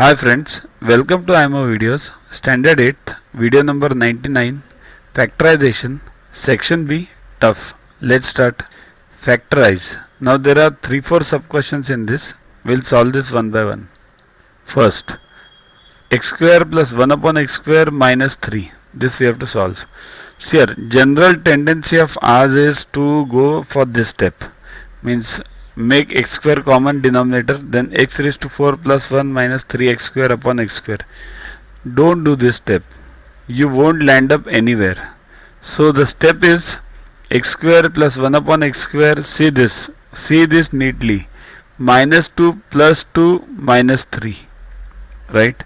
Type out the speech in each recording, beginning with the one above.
Hi friends, welcome to IMO videos, standard 8th, video number 99, factorization, section B, tough. Let's start. Factorize. Now there are 3-4 sub questions in this. We'll solve this one by one. First, x square plus 1 upon x square minus 3. This we have to solve. See here, general tendency of ours is to go for this step. Means make x square common denominator, then x raised to 4 plus 1 minus 3x square upon x square. Don't do this step. You won't land up anywhere. So the step is x square plus 1 upon x square. See this neatly. Minus 2 plus 2 minus 3. Right?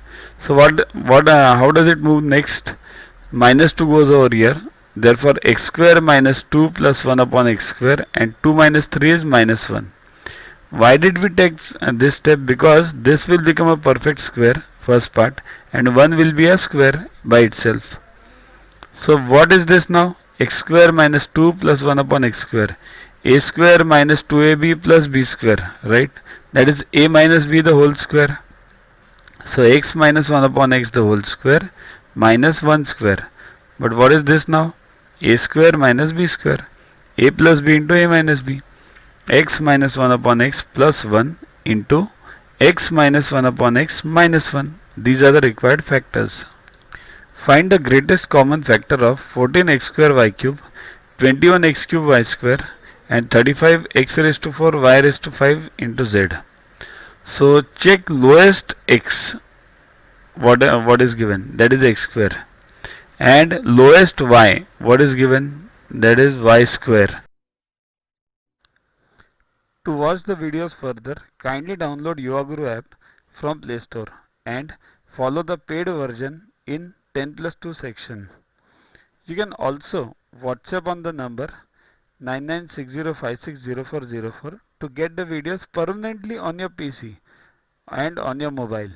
So how does it move next? Minus 2 goes over here. Therefore x square minus 2 plus 1 upon x square, and 2 minus 3 is minus 1. Why did we take this step? Because this will become a perfect square, first part, and 1 will be a square by itself. So what is this now? X square minus 2 plus 1 upon x square. A square minus 2ab plus b square, right? That is a minus b the whole square. So x minus 1 upon x the whole square minus 1 square. But what is this now? A square minus b square. A plus b into a minus b. X minus 1 upon x plus 1 into x minus 1 upon x minus 1. These are the required factors. Find the greatest common factor of 14x square y cube, 21x cube y square, and 35x raised to 4 y raised to 5 into z. So check lowest x. What is given? That is x square. And lowest y. What is given? That is y square. To watch the videos further, kindly download Yuvaguru app from Play Store and follow the paid version in 10+2 section. You can also WhatsApp on the number 9960560404 to get the videos permanently on your PC and on your mobile.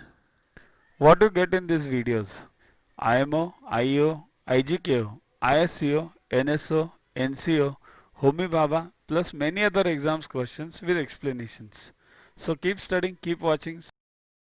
What you get in these videos? IMO, IO, IGKO, ISCO, NSO, NCO, Homi Bhabha, plus many other exams questions with explanations. So keep studying, keep watching.